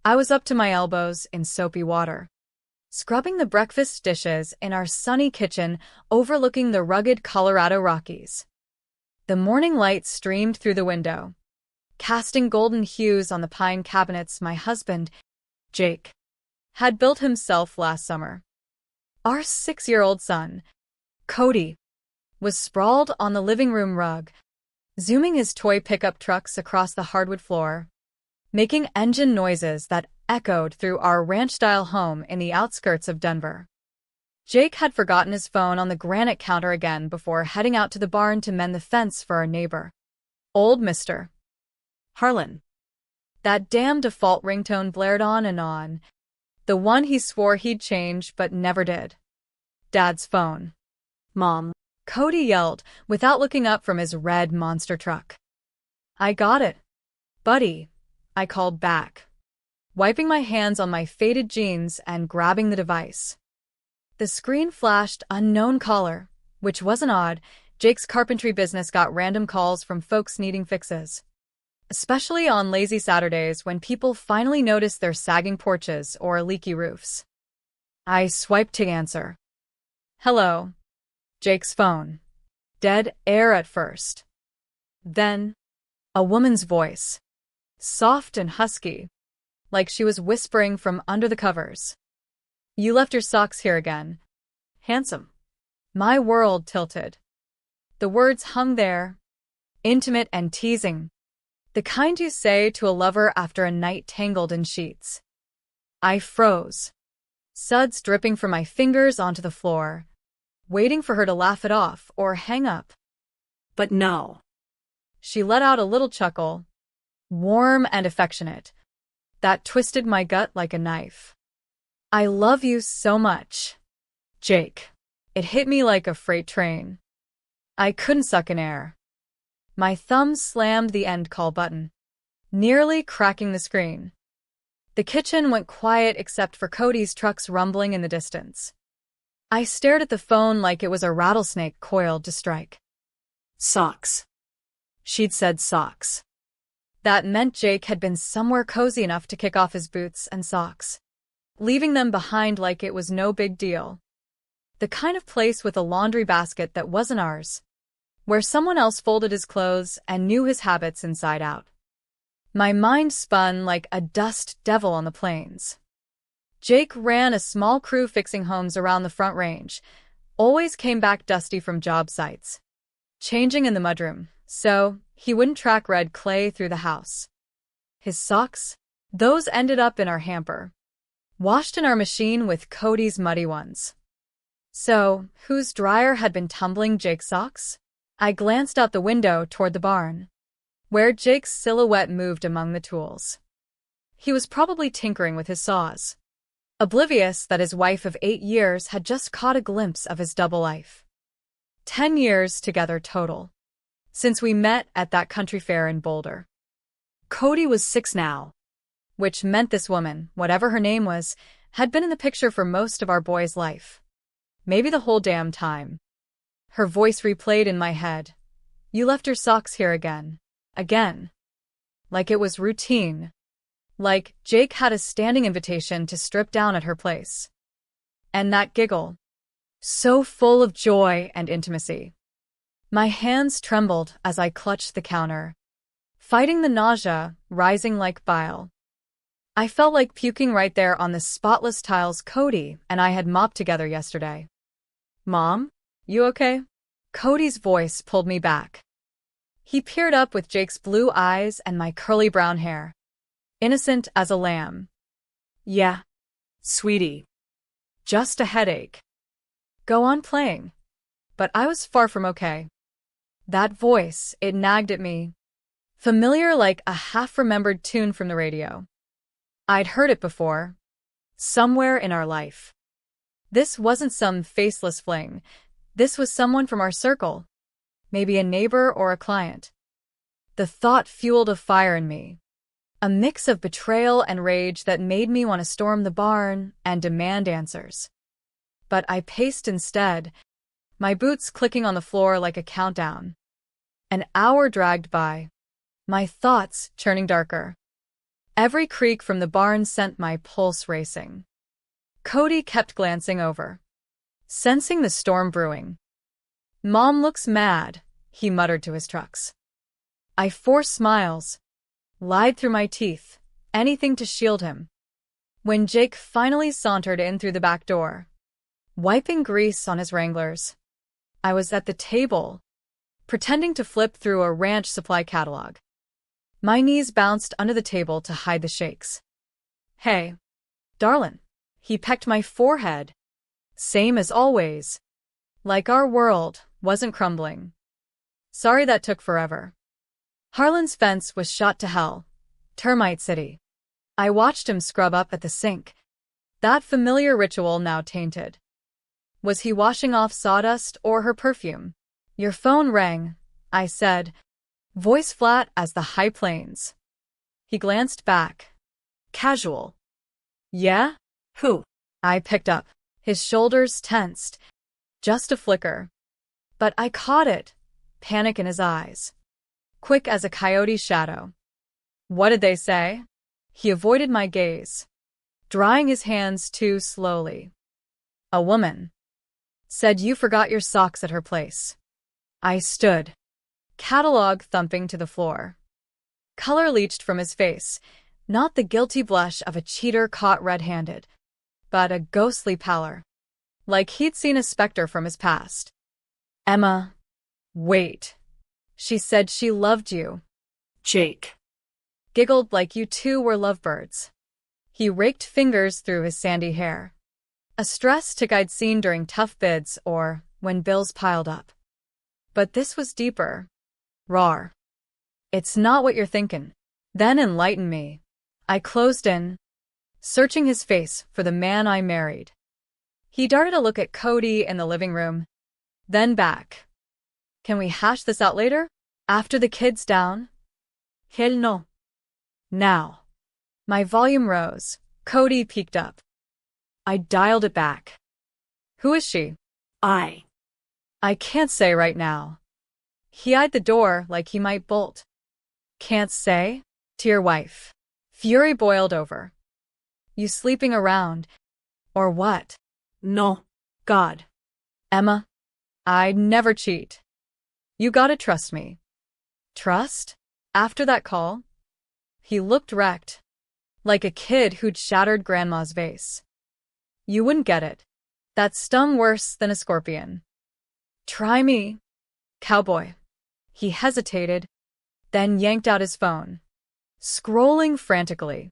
I was up to my elbows in soapy water, scrubbing the breakfast dishes in our sunny kitchen overlooking the rugged Colorado Rockies. The morning light streamed through the window, casting golden hues on the pine cabinets my husband, Jake, had built himself last summer. Our 6-year-old son, Cody, was sprawled on the living room rug, zooming his toy pickup trucks across the hardwood floor, making engine noises that echoed through our ranch-style home in the outskirts of Denver. Jake had forgotten his phone on the granite counter again before heading out to the barn to mend the fence for our neighbor, old Mr. Harlan. That damn default ringtone blared on and on, the one he swore he'd change but never did. Dad's phone. Mom, Cody yelled without looking up from his red monster truck. I got it, buddy, I called back, wiping my hands on my faded jeans and grabbing the device. The screen flashed unknown caller, which wasn't odd. Jake's carpentry business got random calls from folks needing fixes, especially on lazy Saturdays when people finally noticed their sagging porches or leaky roofs. I swiped to answer. Hello. Jake's phone. Dead air at first. Then, a woman's voice, soft and husky, like she was whispering from under the covers. You left your socks here again. Handsome. My world tilted. The words hung there, intimate and teasing, the kind you say to a lover after a night tangled in sheets. I froze, suds dripping from my fingers onto the floor, waiting for her to laugh it off or hang up. But no. She let out a little chuckle, warm and affectionate, that twisted my gut like a knife. I love you so much, Jake. It hit me like a freight train. I couldn't suck in air. My thumb slammed the end call button, nearly cracking the screen. The kitchen went quiet except for Cody's trucks rumbling in the distance. I stared at the phone like it was a rattlesnake coiled to strike. Socks. She'd said socks. That meant Jake had been somewhere cozy enough to kick off his boots and socks, leaving them behind like it was no big deal. The kind of place with a laundry basket that wasn't ours, where someone else folded his clothes and knew his habits inside out. My mind spun like a dust devil on the plains. Jake ran a small crew fixing homes around the Front Range, always came back dusty from job sites, changing in the mudroom, so he wouldn't track red clay through the house. His socks? Those ended up in our hamper, washed in our machine with Cody's muddy ones. So, whose dryer had been tumbling Jake's socks? I glanced out the window toward the barn, where Jake's silhouette moved among the tools. He was probably tinkering with his saws, oblivious that his wife of 8 years had just caught a glimpse of his double life. 10 years together total, since we met at that country fair in Boulder. Cody was 6 now, which meant this woman, whatever her name was, had been in the picture for most of our boy's life. Maybe the whole damn time. Her voice replayed in my head. You left your socks here again. Again. Like it was routine. Like Jake had a standing invitation to strip down at her place. And that giggle. So full of joy and intimacy. My hands trembled as I clutched the counter, fighting the nausea rising like bile. I felt like puking right there on the spotless tiles Cody and I had mopped together yesterday. Mom, you okay? Cody's voice pulled me back. He peered up with Jake's blue eyes and my curly brown hair, innocent as a lamb. Yeah, sweetie. Just a headache. Go on playing. But I was far from okay. That voice, it nagged at me. Familiar like a half-remembered tune from the radio. I'd heard it before. Somewhere in our life. This wasn't some faceless fling. This was someone from our circle. Maybe a neighbor or a client. The thought fueled a fire in me. A mix of betrayal and rage that made me want to storm the barn and demand answers. But I paced instead, my boots clicking on the floor like a countdown. An hour dragged by, my thoughts churning darker. Every creak from the barn sent my pulse racing. Cody kept glancing over, sensing the storm brewing. "Mom looks mad," he muttered to his trucks. I forced smiles, lied through my teeth, anything to shield him. When Jake finally sauntered in through the back door, wiping grease on his Wranglers, I was at the table, pretending to flip through a ranch supply catalog. My knees bounced under the table to hide the shakes. "Hey, darlin'." He pecked my forehead. Same as always. Like our world wasn't crumbling. Sorry that took forever. Harlan's fence was shot to hell. Termite city. I watched him scrub up at the sink. That familiar ritual now tainted. Was he washing off sawdust or her perfume? "Your phone rang," I said, voice flat as the high plains. He glanced back. Casual. "Yeah? Who?" I picked up. His shoulders tensed. Just a flicker. But I caught it. Panic in his eyes. Quick as a coyote's shadow. "What did they say?" He avoided my gaze, drying his hands too slowly. "A woman said you forgot your socks at her place." I stood, catalog thumping to the floor. Color leached from his face, not the guilty blush of a cheater caught red-handed, but a ghostly pallor, like he'd seen a specter from his past. "Emma, wait. She said she loved you." Jake giggled like you two were lovebirds. He raked fingers through his sandy hair. A stress tick I'd seen during tough bids or when bills piled up. But this was deeper. Raw. "It's not what you're thinking." Then enlighten me. I closed in, searching his face for the man I married. He darted a look at Cody in the living room, then back. "Can we hash this out later? After the kid's down?" "Hell no. Now." My volume rose. Cody peeked up. I dialed it back. "Who is she?" I can't say right now." He eyed the door like he might bolt. "Can't say? To your wife." Fury boiled over. "You sleeping around? Or what?" "No. God. Emma, I'd never cheat. You gotta trust me." "Trust? After that call?" He looked wrecked, like a kid who'd shattered grandma's vase. "You wouldn't get it. That stung worse than a scorpion." "Try me, cowboy." He hesitated, then yanked out his phone, scrolling frantically.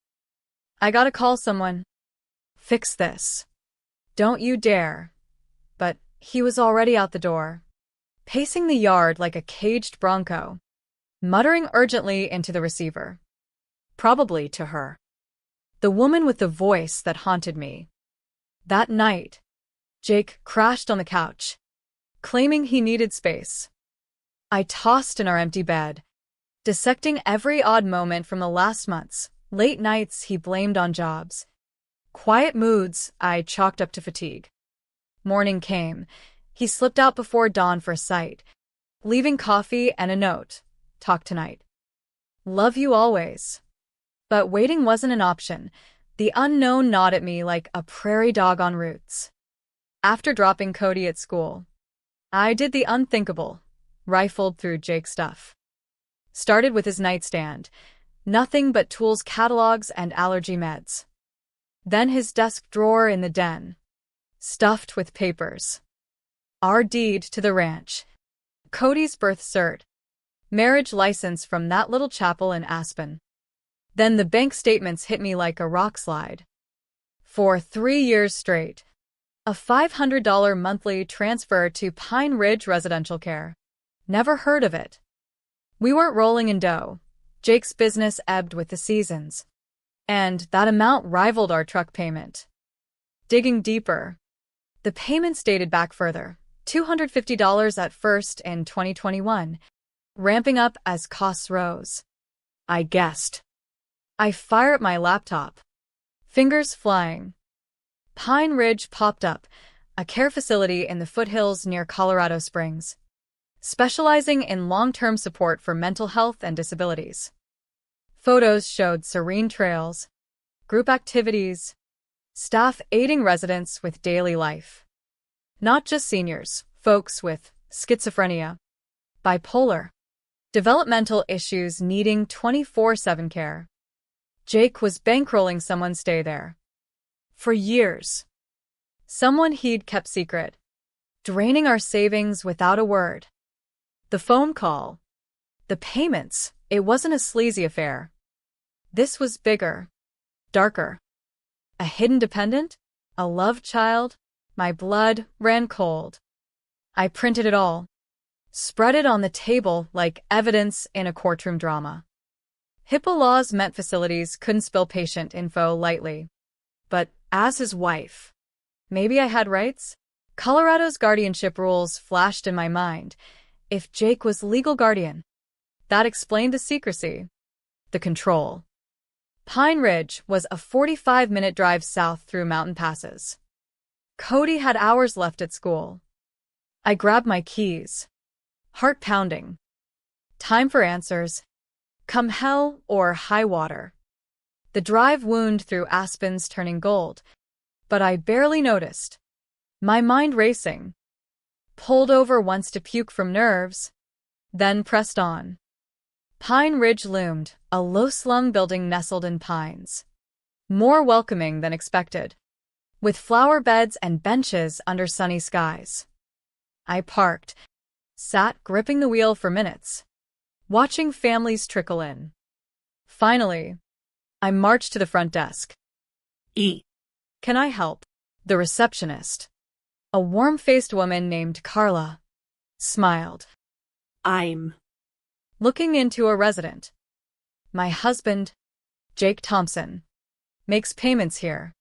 "I gotta call someone. Fix this. Don't you dare." But he was already out the door, pacing the yard like a caged bronco, muttering urgently into the receiver. Probably to her. The woman with the voice that haunted me. That night, Jake crashed on the couch, claiming he needed space. I tossed in our empty bed, dissecting every odd moment from the last months, late nights he blamed on jobs, quiet moods I chalked up to fatigue. Morning came. He slipped out before dawn for a sight, leaving coffee and a note. "Talk tonight. Love you always." But waiting wasn't an option. The unknown gnawed at me like a prairie dog on roots. After dropping Cody at school, I did the unthinkable, rifled through Jake's stuff. Started with his nightstand, nothing but tools, catalogs, and allergy meds. Then his desk drawer in the den, stuffed with papers. Our deed to the ranch, Cody's birth cert, marriage license from that little chapel in Aspen. Then the bank statements hit me like a rock slide. For 3 years straight. A $500 monthly transfer to Pine Ridge Residential Care. Never heard of it. We weren't rolling in dough. Jake's business ebbed with the seasons. And that amount rivaled our truck payment. Digging deeper, the payments dated back further. $250 at first in 2021, ramping up as costs rose. I guessed. I fire at my laptop, fingers flying. Pine Ridge popped up, a care facility in the foothills near Colorado Springs, specializing in long-term support for mental health and disabilities. Photos showed serene trails, group activities, staff aiding residents with daily life. Not just seniors, folks with schizophrenia, bipolar, developmental issues needing 24/7 care. Jake was bankrolling someone's stay there. For years. Someone he'd kept secret, draining our savings without a word. The phone call, the payments, it wasn't a sleazy affair. This was bigger, darker. A hidden dependent, a love child. My blood ran cold. I printed it all, spread it on the table like evidence in a courtroom drama. HIPAA laws meant facilities couldn't spill patient info lightly. But as his wife, maybe I had rights? Colorado's guardianship rules flashed in my mind. If Jake was legal guardian, that explained the secrecy, the control. Pine Ridge was a 45-minute drive south through mountain passes. Cody had hours left at school. I grabbed my keys, heart pounding. Time for answers. Come hell or high water. The drive wound through aspens turning gold, but I barely noticed. My mind racing. Pulled over once to puke from nerves, then pressed on. Pine Ridge loomed, a low-slung building nestled in pines. More welcoming than expected, with flower beds and benches under sunny skies. I parked, sat gripping the wheel for minutes, watching families trickle in. Finally, I marched to the front desk. Can I help? The receptionist, a warm-faced woman named Carla, smiled. I'm looking into a resident. My husband, Jake Thompson, makes payments here.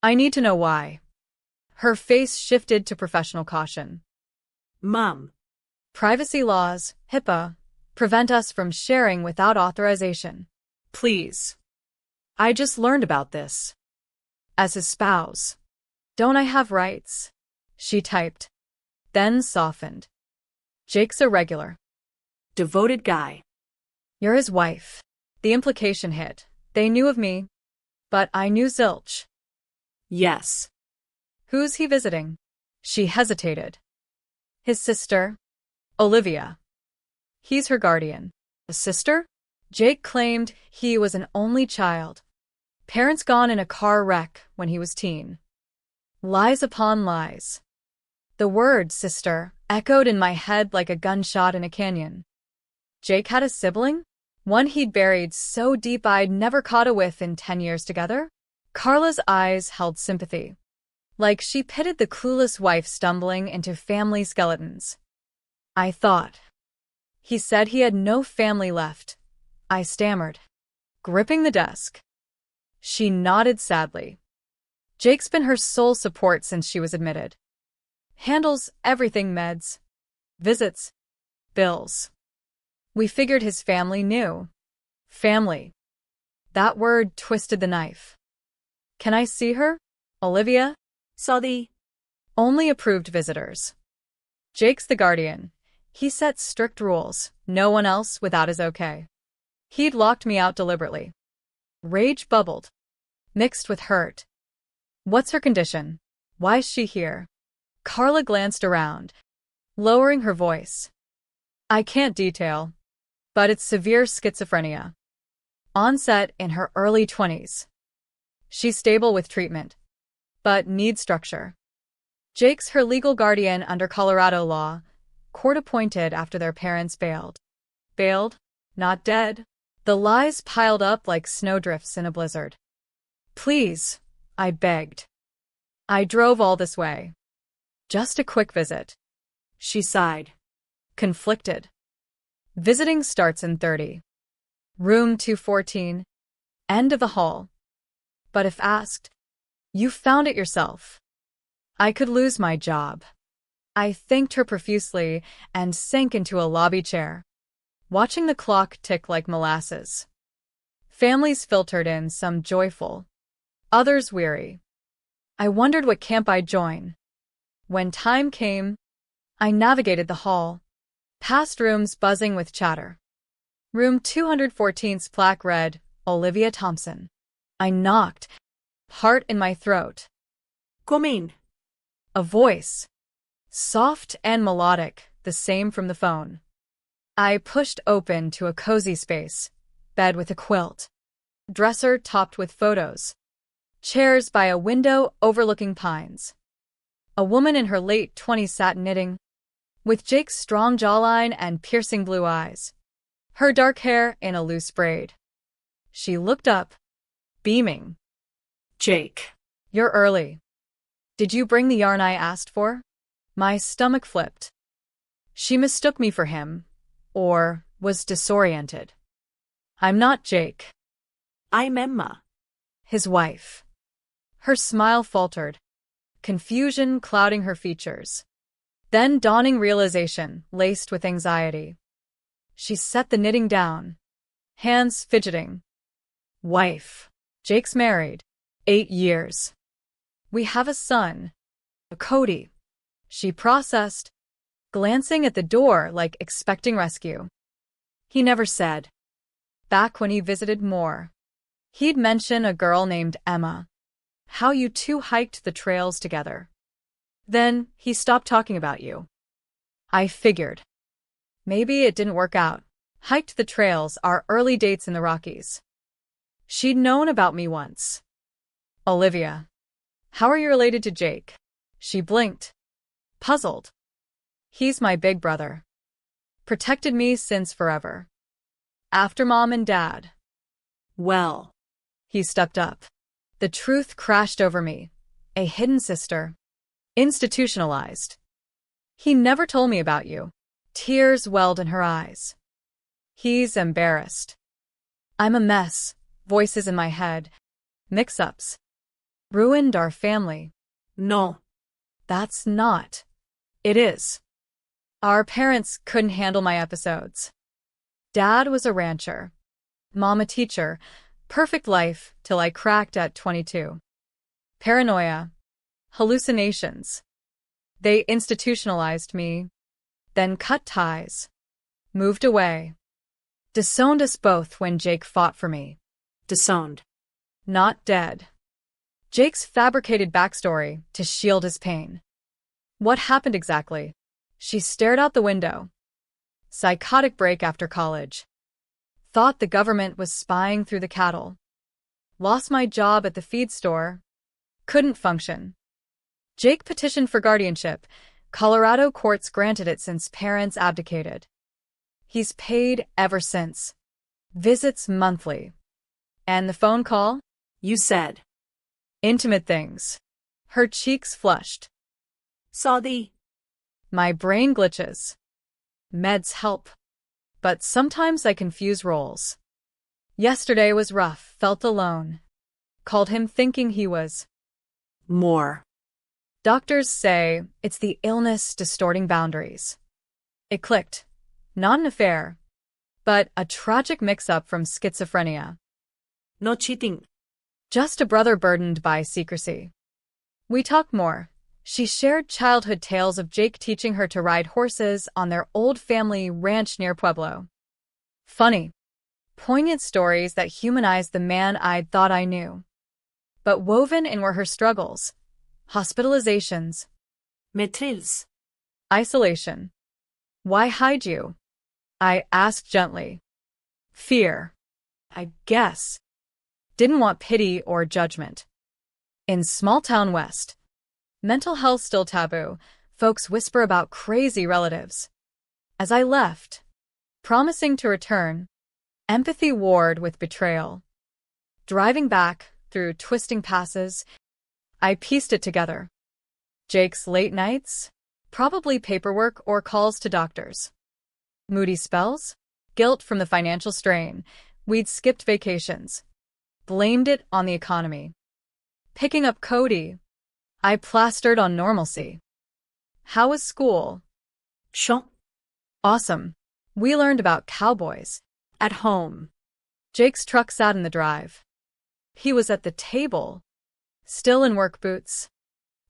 I need to know why. Her face shifted to professional caution. Mom. Privacy laws, HIPAA, prevent us from sharing without authorization. Please. I just learned about this. As his spouse. Don't I have rights? She typed. Then softened. Jake's a regular. Devoted guy. You're his wife. The implication hit. They knew of me. But I knew zilch. Yes. Who's he visiting? She hesitated. His sister, Olivia. He's her guardian. A sister? Jake claimed he was an only child. Parents gone in a car wreck when he was teen. Lies upon lies. The word sister echoed in my head like a gunshot in a canyon. Jake had a sibling? One he'd buried so deep I'd never caught a whiff in 10 years together? Carla's eyes held sympathy, like she pitied the clueless wife stumbling into family skeletons. I thought. He said he had no family left. I stammered, gripping the desk. She nodded sadly. Jake's been her sole support since she was admitted. Handles everything: meds, visits, bills. We figured his family knew. Family. That word twisted the knife. Can I see her? Olivia? Saw the only approved visitors. Jake's the guardian. He sets strict rules, no one else without his okay. He'd locked me out deliberately. Rage bubbled, mixed with hurt. What's her condition? Why's she here? Carla glanced around, lowering her voice. I can't detail, but it's severe schizophrenia. Onset in her early 20s. She's stable with treatment, but needs structure. Jake's her legal guardian under Colorado law, court-appointed after their parents bailed. Bailed? Not dead? The lies piled up like snowdrifts in a blizzard. Please, I begged. I drove all this way. Just a quick visit. She sighed, conflicted. Visiting starts in 30. Room 214, end of the hall. But if asked, you found it yourself. I could lose my job. I thanked her profusely and sank into a lobby chair, watching the clock tick like molasses. Families filtered in, some joyful, others weary. I wondered what camp I'd join. When time came, I navigated the hall, past rooms buzzing with chatter. Room 214's plaque read, Olivia Thompson. I knocked, heart in my throat. Come in. A voice. Soft and melodic, the same from the phone. I pushed open to a cozy space, bed with a quilt, dresser topped with photos, chairs by a window overlooking pines. A woman in her late 20s sat knitting, with Jake's strong jawline and piercing blue eyes, her dark hair in a loose braid. She looked up, beaming. Jake. You're early. Did you bring the yarn I asked for? My stomach flipped. She mistook me for him, or was disoriented. I'm not Jake. I'm Emma. His wife. Her smile faltered, confusion clouding her features. Then dawning realization, laced with anxiety. She set the knitting down, hands fidgeting. Wife. Jake's married. 8 years. We have a son, Cody. She processed, glancing at the door like expecting rescue. He never said. Back when he visited more, he'd mention a girl named Emma, how you two hiked the trails together. Then he stopped talking about you. I figured. Maybe it didn't work out. Hiked the trails, our early dates in the Rockies. She'd known about me once. Olivia. How are you related to Jake? She blinked, puzzled. He's my big brother. Protected me since forever. After Mom and Dad. Well. He stepped up. The truth crashed over me. A hidden sister. Institutionalized. He never told me about you. Tears welled in her eyes. He's embarrassed. I'm a mess. Voices in my head. Mix-ups. Ruined our family. No. That's not. It is. Our parents couldn't handle my episodes. Dad was a rancher. Mom a teacher. Perfect life till I cracked at 22. Paranoia. Hallucinations. They institutionalized me, then cut ties. Moved away. Disowned us both when Jake fought for me. Disowned. Not dead. Jake's fabricated backstory to shield his pain. What happened exactly? She stared out the window. Psychotic break after college. Thought the government was spying through the cattle. Lost my job at the feed store. Couldn't function. Jake petitioned for guardianship. Colorado courts granted it since parents abdicated. He's paid ever since. Visits monthly. And the phone call? You said. Intimate things. Her cheeks flushed. Saw the. My brain glitches. Meds help. But sometimes I confuse roles. Yesterday was rough, felt alone. Called him thinking he was. More. Doctors say it's the illness distorting boundaries. It clicked. Not an affair, but a tragic mix-up from schizophrenia. No cheating. Just a brother burdened by secrecy. We talked more. She shared childhood tales of Jake teaching her to ride horses on their old family ranch near Pueblo. Funny, poignant stories that humanized the man I'd thought I knew. But woven in were her struggles, hospitalizations, Maîtrise. isolation. Why hide you? I asked gently. Fear, I guess. Didn't want pity or judgment. In small-town West, mental health still taboo. Folks whisper about crazy relatives. As I left, promising to return, empathy warred with betrayal. Driving back through twisting passes, I pieced it together. Jake's late nights? Probably paperwork or calls to doctors. Moody spells? Guilt from the financial strain. We'd skipped vacations. Blamed it on the economy. Picking up Cody, I plastered on normalcy. How was school? Chaud. Awesome. We learned about cowboys. At home. Jake's truck sat in the drive. He was at the table, still in work boots.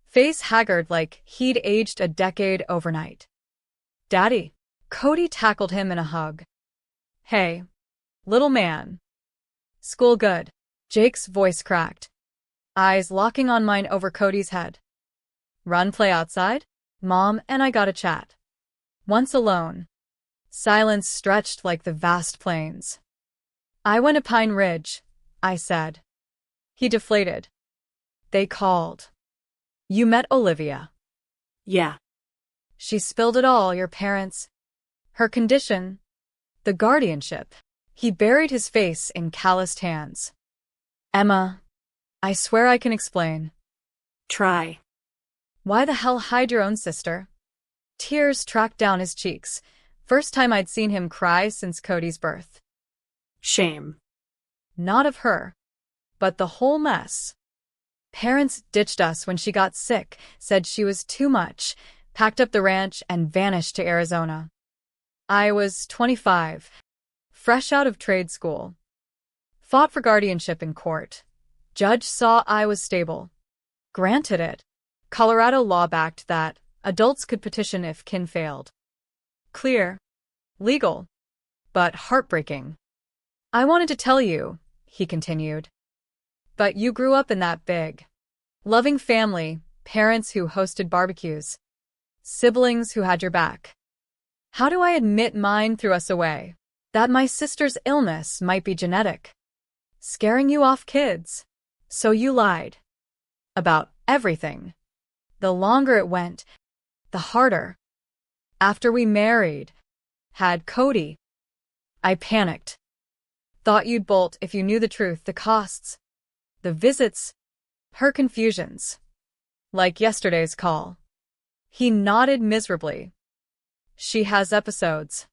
Face haggard like he'd aged a decade overnight. Daddy. Cody tackled him in a hug. Hey, little man. School good. Jake's voice cracked, eyes locking on mine over Cody's head. Run play outside? Mom and I gotta chat. Once alone. Silence stretched like the vast plains. I went to Pine Ridge, I said. He deflated. They called. You met Olivia. Yeah. She spilled it all, your parents. Her condition. The guardianship. He buried his face in calloused hands. Emma, I swear I can explain. Try. Why the hell hide your own sister? Tears tracked down his cheeks. First time I'd seen him cry since Cody's birth. Shame. Not of her, but the whole mess. Parents ditched us when she got sick, said she was too much, packed up the ranch and vanished to Arizona. I was 25, fresh out of trade school. Fought for guardianship in court. Judge saw I was stable. Granted it. Colorado law backed that adults could petition if kin failed. Clear. Legal. But heartbreaking. I wanted to tell you, he continued. But you grew up in that big, loving family, parents who hosted barbecues, siblings who had your back. How do I admit mine threw us away? That my sister's illness might be genetic. Scaring you off, kids. So you lied. About everything. The longer it went, the harder. After we married, had Cody, I panicked. Thought you'd bolt if you knew the truth, the costs, the visits, her confusions. Like yesterday's call. He nodded miserably. She has episodes.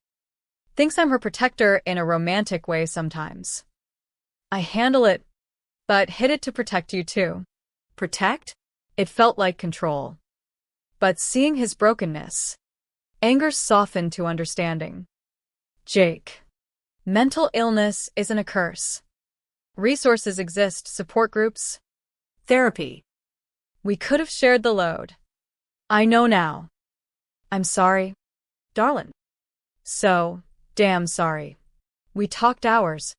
Thinks I'm her protector in a romantic way sometimes. I handle it, but hid it to protect you too. Protect? It felt like control. But seeing his brokenness, anger softened to understanding. Jake. Mental illness isn't a curse. Resources exist, support groups. Therapy. We could have shared the load. I know now. I'm sorry, darling. So, damn sorry. We talked hours.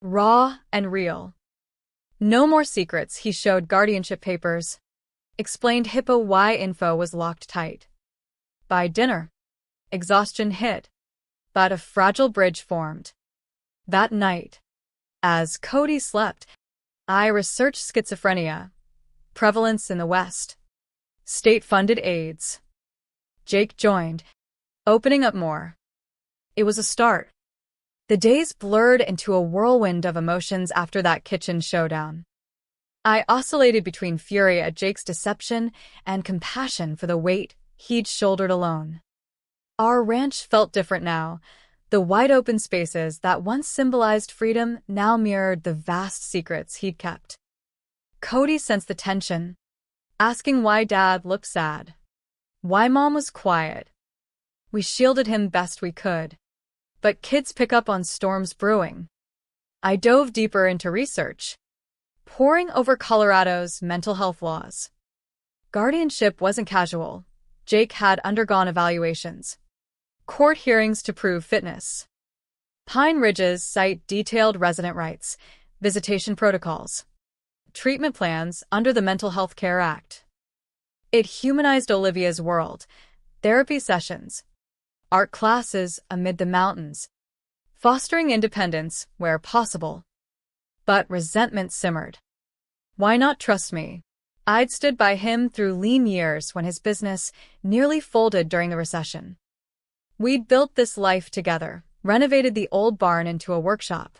Raw and real. No more secrets. He showed guardianship papers. Explained HIPAA why info was locked tight. By dinner, exhaustion hit, but a fragile bridge formed. That night, as Cody slept, I researched schizophrenia, prevalence in the West, state-funded AIDS. Jake joined, opening up more. It was a start. The days blurred into a whirlwind of emotions after that kitchen showdown. I oscillated between fury at Jake's deception and compassion for the weight he'd shouldered alone. Our ranch felt different now. The wide-open spaces that once symbolized freedom now mirrored the vast secrets he'd kept. Cody sensed the tension, asking why Dad looked sad, why Mom was quiet. We shielded him best we could. But kids pick up on storms brewing. I dove deeper into research, poring over Colorado's mental health laws. Guardianship wasn't casual. Jake had undergone evaluations, court hearings to prove fitness. Pine Ridge's site detailed resident rights, visitation protocols, treatment plans under the Mental Health Care Act. It humanized Olivia's world, therapy sessions, art classes amid the mountains, fostering independence where possible. But resentment simmered. Why not trust me? I'd stood by him through lean years when his business nearly folded during the recession. We'd built this life together, renovated the old barn into a workshop,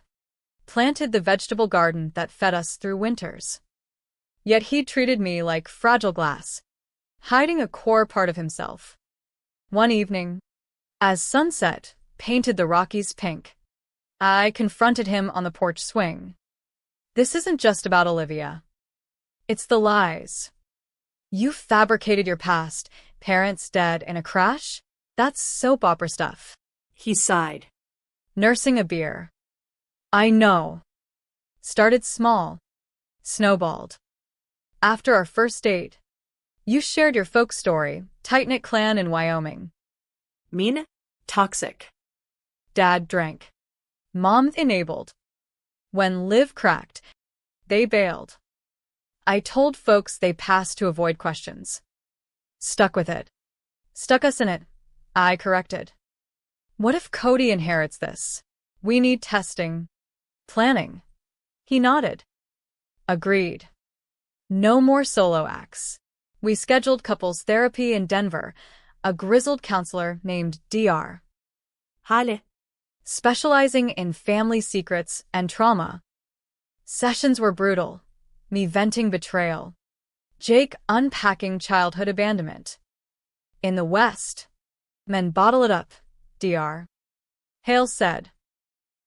planted the vegetable garden that fed us through winters. Yet he treated me like fragile glass, hiding a core part of himself. One evening, as sunset painted the Rockies pink, I confronted him on the porch swing. This isn't just about Olivia. It's the lies. You fabricated your past, parents dead in a crash? That's soap opera stuff. He sighed. Nursing a beer. I know. Started small. Snowballed. After our first date, you shared your folk story, tight-knit clan in Wyoming. Mean? Toxic. Dad drank. Mom enabled. When Liv cracked, they bailed. I told folks they passed to avoid questions. Stuck with it. Stuck us in it. I corrected. What if Cody inherits this? We need testing. Planning. He nodded. Agreed. No more solo acts. We scheduled couples therapy in Denver, a grizzled counselor named Dr. Hale. specializing in family secrets and trauma. Sessions were brutal. Me venting betrayal. Jake unpacking childhood abandonment. In the West, men bottle it up, Dr. Hale said.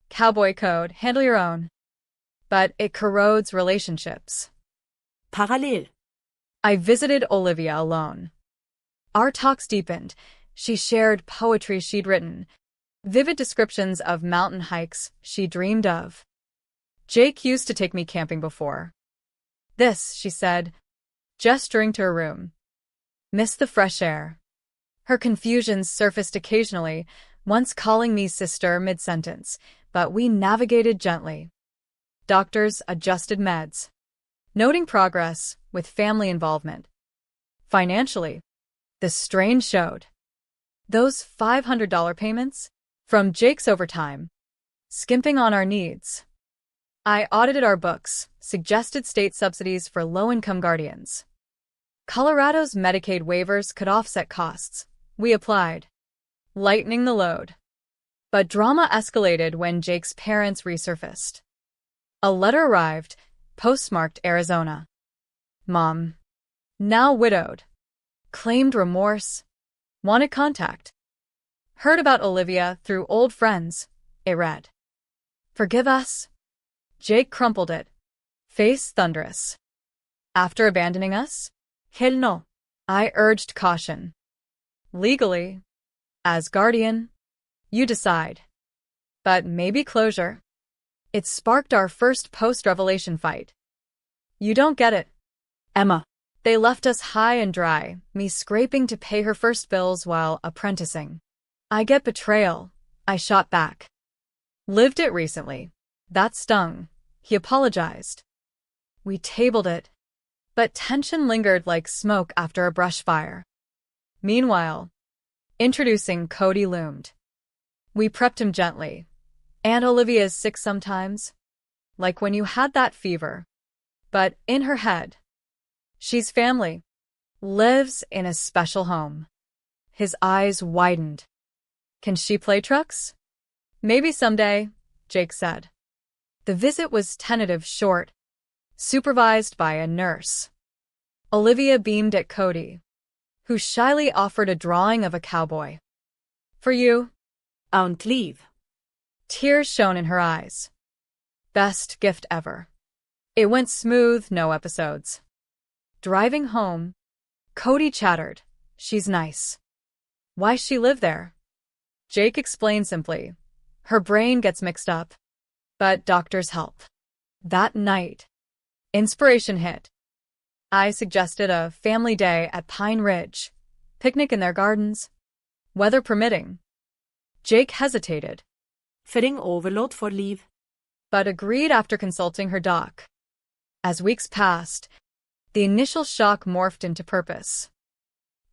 Cowboy code, handle your own. But it corrodes relationships. Parallel. I visited Olivia alone. Our talks deepened. She shared poetry she'd written, vivid descriptions of mountain hikes she dreamed of. Jake used to take me camping before. This, she said, gesturing to her room. Miss the fresh air. Her confusions surfaced occasionally, once calling me sister mid-sentence, but we navigated gently. Doctors adjusted meds, noting progress with family involvement. Financially, the strain showed. Those $500 payments from Jake's overtime, skimping on our needs. I audited our books, suggested state subsidies for low-income guardians. Colorado's Medicaid waivers could offset costs. We applied, lightening the load. But drama escalated when Jake's parents resurfaced. A letter arrived, postmarked Arizona. Mom, now widowed, claimed remorse, wanted contact. Heard about Olivia through old friends, it read. Forgive us? Jake crumpled it, face thunderous. After abandoning us? Hell no. I urged caution. Legally, as guardian, you decide. But maybe closure. It sparked our first post-revelation fight. You don't get it, Emma. They left us high and dry, me scraping to pay her first bills while apprenticing. I get betrayal, I shot back. Lived it recently. That stung. He apologized. We tabled it. But tension lingered like smoke after a brush fire. Meanwhile, introducing Cody loomed. We prepped him gently. Aunt Olivia's sick sometimes. Like when you had that fever. But in her head, she's family. Lives in a special home. His eyes widened. Can she play trucks? Maybe someday, Jake said. The visit was tentative short, supervised by a nurse. Olivia beamed at Cody, who shyly offered a drawing of a cowboy. For you. Aunt Liv. Tears shone in her eyes. Best gift ever. It went smooth, no episodes. Driving home, Cody chattered. She's nice. Why she live there? Jake explained simply. Her brain gets mixed up. But doctors help. That night, inspiration hit. I suggested a family day at Pine Ridge, picnic in their gardens, weather permitting. Jake hesitated. Fitting overload for Liv. But agreed after consulting her doc. As weeks passed, the initial shock morphed into purpose.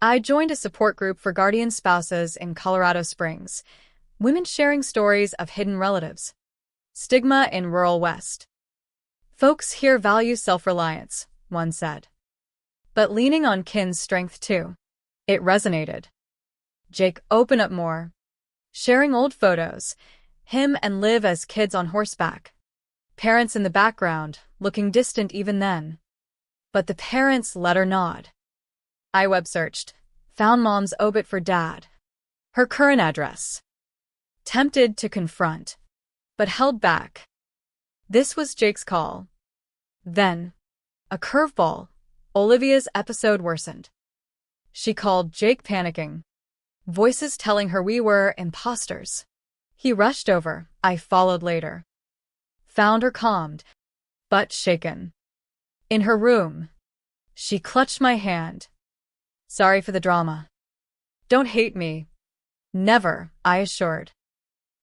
I joined a support group for guardian spouses in Colorado Springs, women sharing stories of hidden relatives. Stigma in rural West. Folks here value self-reliance, one said. But leaning on kin's strength too. It resonated. Jake opened up more, sharing old photos, him and Liv as kids on horseback. Parents in the background, looking distant even then. But the parents let her nod. I web-searched, found Mom's obit for Dad. Her current address. Tempted to confront, but held back. This was Jake's call. Then, a curveball. Olivia's episode worsened. She called Jake panicking. Voices telling her we were imposters. He rushed over. I followed later. Found her calmed, but shaken. In her room, she clutched my hand. Sorry for the drama. Don't hate me. Never, I assured.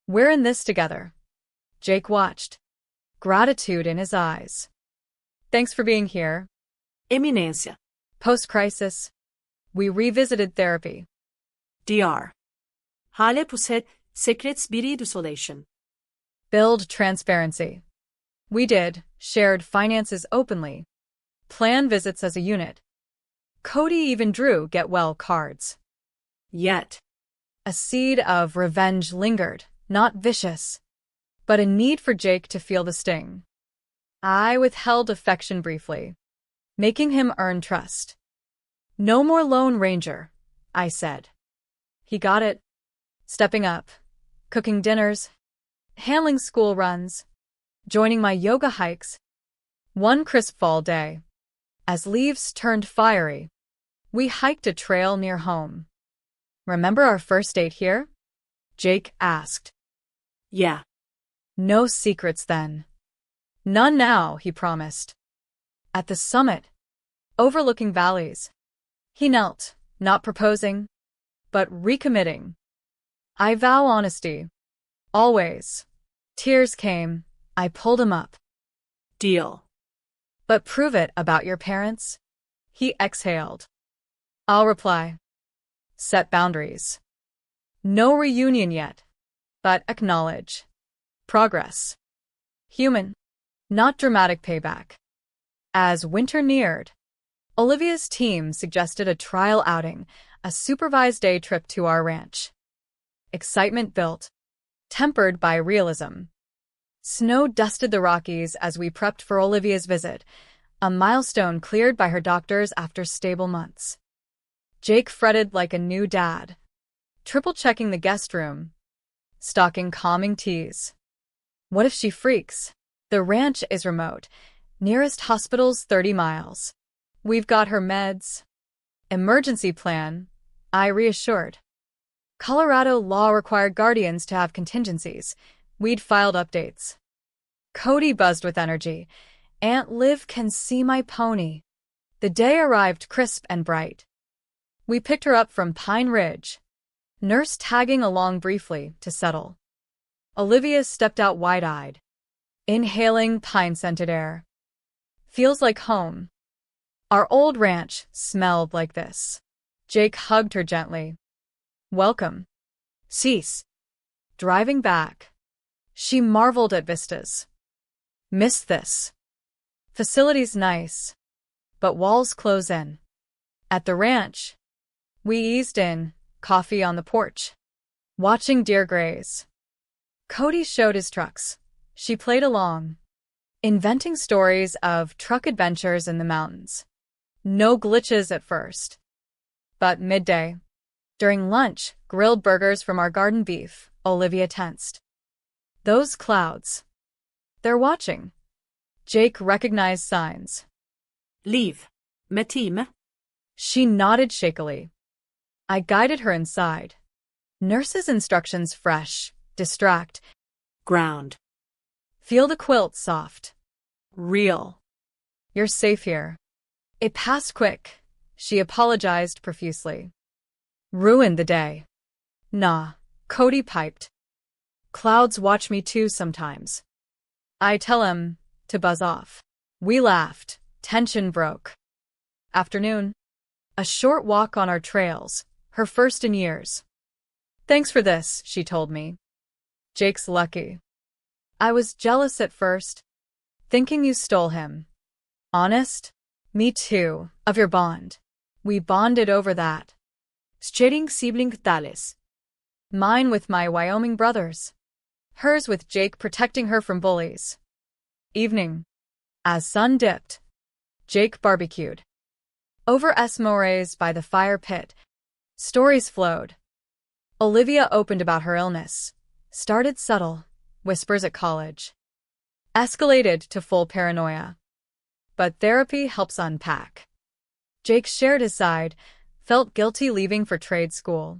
We're in this together. Jake watched, gratitude in his eyes. Thanks for being here. Eminência. Post-crisis, we revisited therapy. DR. Hale puset sekretspiridusolation. Build transparency. We did, shared finances openly. Plan visits as a unit. Cody even drew get-well cards. Yet. A seed of revenge lingered, not vicious, but a need for Jake to feel the sting. I withheld affection briefly, making him earn trust. No more Lone Ranger, I said. He got it, stepping up, cooking dinners, handling school runs, joining my yoga hikes. One crisp fall day, as leaves turned fiery, we hiked a trail near home. Remember our first date here? Jake asked. Yeah. No secrets then. None now, he promised. At the summit, overlooking valleys, he knelt, not proposing, but recommitting. I vow honesty. Always. Tears came. I pulled him up. Deal. But prove it about your parents? He exhaled. I'll reply. Set boundaries. No reunion yet, but acknowledge. Progress. Human, not dramatic payback. As winter neared, Olivia's team suggested a trial outing, a supervised day trip to our ranch. Excitement built, tempered by realism. Snow dusted the Rockies as we prepped for Olivia's visit, a milestone cleared by her doctors after stable months. Jake fretted like a new dad, triple-checking the guest room, stocking calming teas. What if she freaks? The ranch is remote. Nearest hospital's 30 miles. We've got her meds. Emergency plan, I reassured. Colorado law required guardians to have contingencies. We'd filed updates. Cody buzzed with energy. Aunt Liv can see my pony. The day arrived crisp and bright. We picked her up from Pine Ridge, nurse tagging along briefly to settle. Olivia stepped out wide-eyed, inhaling pine-scented air. Feels like home. Our old ranch smelled like this. Jake hugged her gently. Welcome. Cease. Driving back, she marveled at vistas. Missed this. Facility's nice, but walls close in. At the ranch, we eased in, coffee on the porch, watching deer graze. Cody showed his trucks. She played along, inventing stories of truck adventures in the mountains. No glitches at first. But midday, during lunch, grilled burgers from our garden beef, Olivia tensed. Those clouds. They're watching. Jake recognized signs. Leave. Med time. She nodded shakily. I guided her inside. Nurse's instructions fresh. Distract. Ground. Feel the quilt soft. Real. You're safe here. It passed quick. She apologized profusely. Ruined the day. Nah, Cody piped. Clouds watch me too sometimes. I tell him to buzz off. We laughed. Tension broke. Afternoon. A short walk on our trails, her first in years. Thanks for this, she told me. Jake's lucky. I was jealous at first, thinking you stole him. Honest? Me too, of your bond. We bonded over that. Sharing sibling tales. Mine with my Wyoming brothers. Hers with Jake protecting her from bullies. Evening. As sun dipped, Jake barbecued. Over s'mores by the fire pit, stories flowed. Olivia opened about her illness. Started subtle, whispers at college. Escalated to full paranoia. But therapy helps unpack. Jake shared his side, felt guilty leaving for trade school.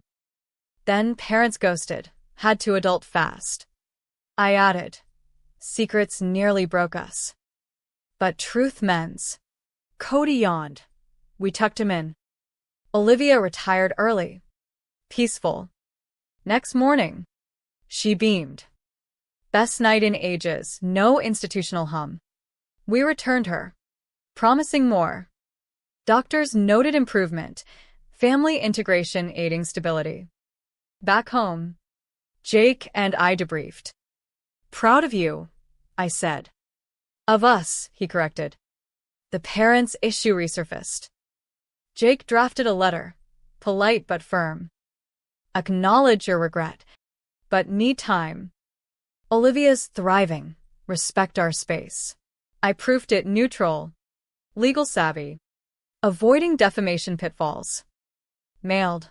Then parents ghosted, had to adult fast. I added, secrets nearly broke us. But truth mends. Cody yawned. We tucked him in. Olivia retired early. Peaceful. Next morning, she beamed. Best night in ages, no institutional hum. We returned her, promising more. Doctors noted improvement, family integration aiding stability. Back home, Jake and I debriefed. Proud of you, I said. Of us, he corrected. The parents' issue resurfaced. Jake drafted a letter, polite but firm. Acknowledge your regret, but need time. Olivia's thriving. Respect our space. I proofed it neutral, legal savvy, avoiding defamation pitfalls. Mailed.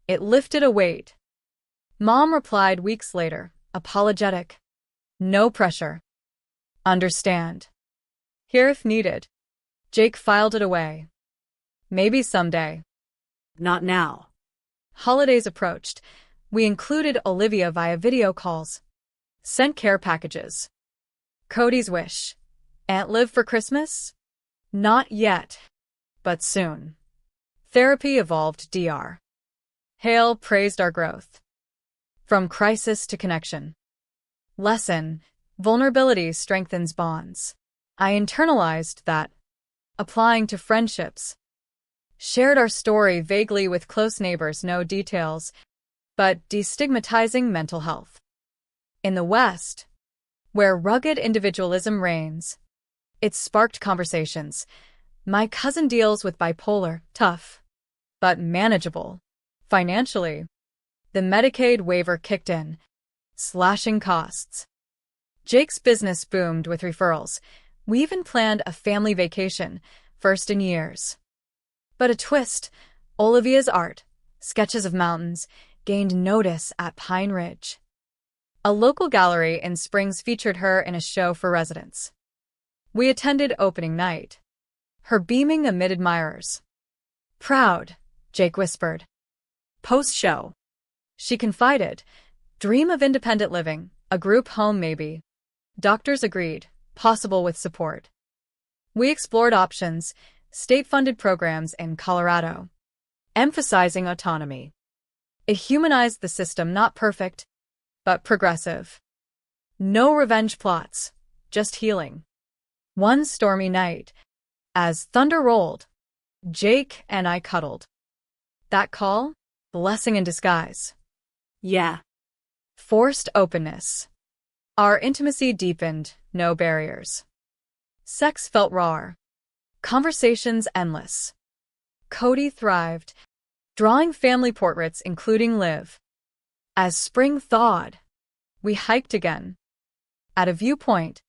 It lifted a weight. Mom replied weeks later, apologetic. No pressure. Understand. Here if needed. Jake filed it away. Maybe someday. Not now. Holidays approached. We included Olivia via video calls. Sent care packages. Cody's wish. Aunt Liv for Christmas? Not yet. But soon. Therapy evolved Dr. Hale praised our growth. From crisis to connection. Lesson. Vulnerability strengthens bonds. I internalized that. Applying to friendships. Shared our story vaguely with close neighbors, no details, but destigmatizing mental health. In the West, where rugged individualism reigns, it sparked conversations. My cousin deals with bipolar, tough, but manageable. Financially, the Medicaid waiver kicked in, slashing costs. Jake's business boomed with referrals. We even planned a family vacation, first in years. But a twist, Olivia's art, sketches of mountains, gained notice at Pine Ridge. A local gallery in Springs featured her in a show for residents. We attended opening night. Her beaming amid admirers. Proud, Jake whispered. Post-show. She confided, dream of independent living, a group home maybe. Doctors agreed, possible with support. We explored options, state-funded programs in Colorado, emphasizing autonomy. It humanized the system, not perfect, but progressive. No revenge plots, just healing. One stormy night, as thunder rolled, Jake and I cuddled. That call? Blessing in disguise. Yeah. Forced openness. Our intimacy deepened, no barriers. Sex felt raw. Conversations endless. Cody thrived, drawing family portraits including Liv. As spring thawed, we hiked again. At a viewpoint,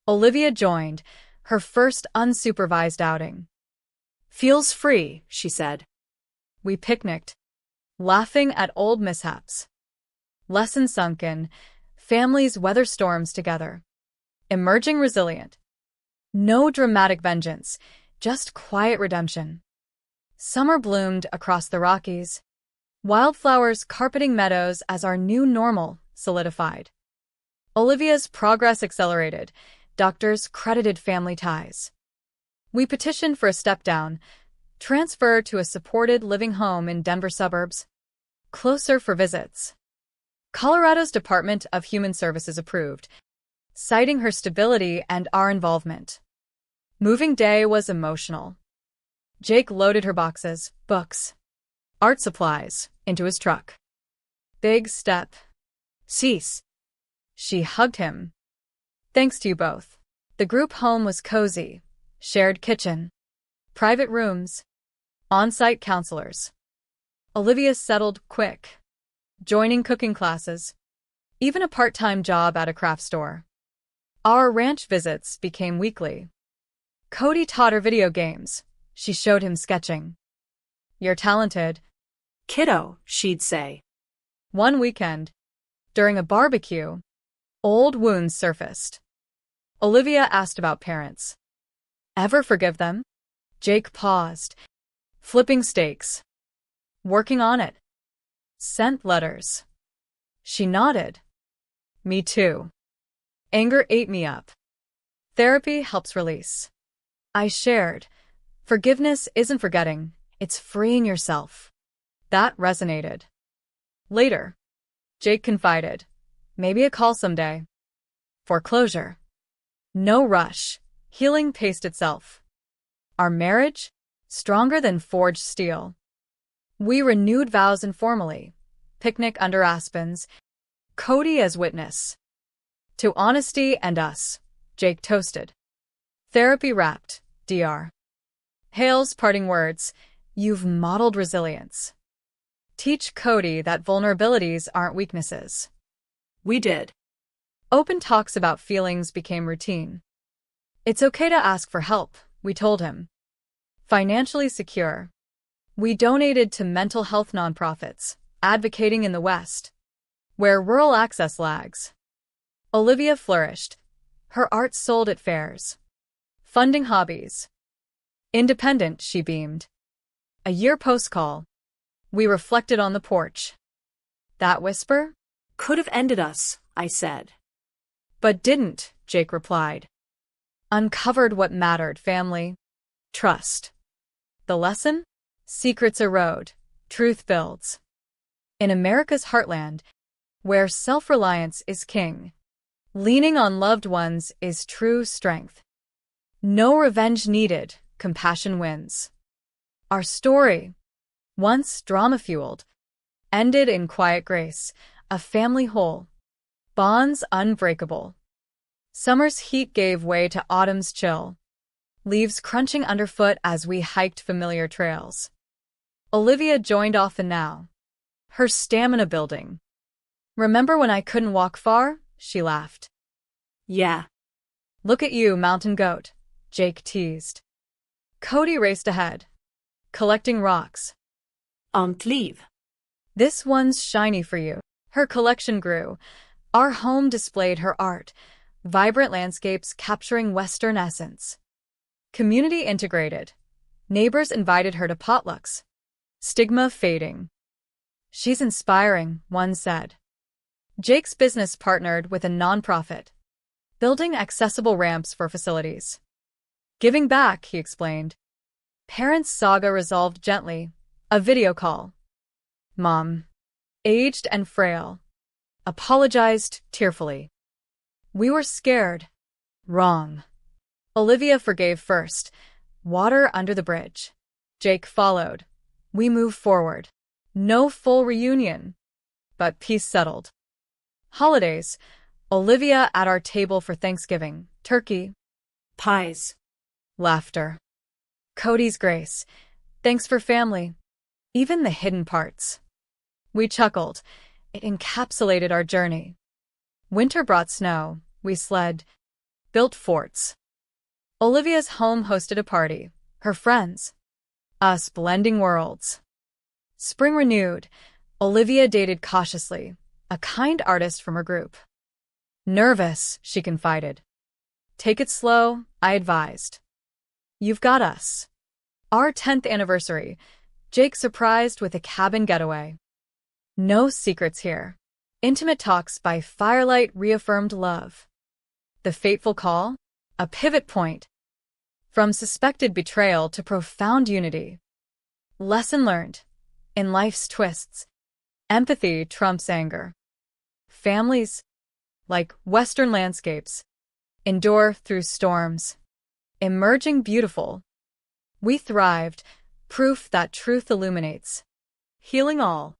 Olivia joined, her first unsupervised outing. Feels free, she said. We picnicked, laughing at old mishaps. Lessons sunk in, families weather storms together. Emerging resilient. No dramatic vengeance, just quiet redemption. Summer bloomed across the Rockies. Wildflowers carpeting meadows as our new normal solidified. Olivia's progress accelerated. Doctors credited family ties. We petitioned for a step-down, transfer to a supported living home in Denver suburbs, closer for visits. Colorado's Department of Human Services approved, citing her stability and our involvement. Moving day was emotional. Jake loaded her boxes, books, art supplies, into his truck. Big step. Cease. She hugged him. Thanks to you both. The group home was cozy. Shared kitchen. Private rooms. On-site counselors. Olivia settled quick. Joining cooking classes. Even a part-time job at a craft store. Our ranch visits became weekly. Cody taught her video games. She showed him sketching. You're talented. Kiddo, she'd say. One weekend, during a barbecue, old wounds surfaced. Olivia asked about parents. Ever forgive them? Jake paused, flipping steaks. Working on it. Sent letters. She nodded. Me too. Anger ate me up. Therapy helps release. I shared. Forgiveness isn't forgetting, it's freeing yourself. That resonated. Later, Jake confided. Maybe a call someday. Foreclosure. No rush. Healing paced itself. Our marriage? Stronger than forged steel. We renewed vows informally. Picnic under aspens. Cody as witness. To honesty and us. Jake toasted. Therapy wrapped. Dr. Hale's parting words. You've modeled resilience. Teach Cody that vulnerabilities aren't weaknesses. We did. Open talks about feelings became routine. It's okay to ask for help, we told him. Financially secure. We donated to mental health nonprofits, advocating in the West, where rural access lags. Olivia flourished. Her art sold at fairs. Funding hobbies. Independent, she beamed. A year post-call. We reflected on the porch. That whisper? Could have ended us, I said. But didn't, Jake replied. Uncovered what mattered, family. Trust. The lesson? Secrets erode, truth builds. In America's heartland, where self-reliance is king, leaning on loved ones is true strength. No revenge needed, compassion wins. Our story, once drama-fueled, ended in quiet grace, a family whole, bonds unbreakable. Summer's heat gave way to autumn's chill, leaves crunching underfoot as we hiked familiar trails. Olivia joined often now, her stamina building. Remember when I couldn't walk far? She laughed. Yeah. Look at you, mountain goat, Jake teased. Cody raced ahead, collecting rocks. Leave. This one's shiny for you. Her collection grew. Our home displayed her art, vibrant landscapes capturing Western essence. Community integrated. Neighbors invited her to potlucks. Stigma fading. She's inspiring, one said. Jake's business partnered with a nonprofit, building accessible ramps for facilities. Giving back, he explained. Parents' saga resolved gently. A video call. Mom, aged and frail, apologized tearfully. We were scared. Wrong. Olivia forgave first. Water under the bridge. Jake followed. We moved forward. No full reunion, but peace settled. Holidays. Olivia at our table for Thanksgiving. Turkey. Pies. Laughter. Cody's grace. Thanks for family. Even the hidden parts. We chuckled. It encapsulated our journey. Winter brought snow. We sled. Built forts. Olivia's home hosted a party. Her friends. Us blending worlds. Spring renewed. Olivia dated cautiously, a kind artist from her group. Nervous, she confided. Take it slow, I advised. You've got us. Our 10th anniversary. Jake surprised with a cabin getaway. No secrets here. Intimate talks by firelight reaffirmed love. The fateful call? A pivot point. From suspected betrayal to profound unity. Lesson learned. In life's twists, empathy trumps anger. Families, like Western landscapes, endure through storms, emerging beautiful. We thrived, proof that truth illuminates. Healing all.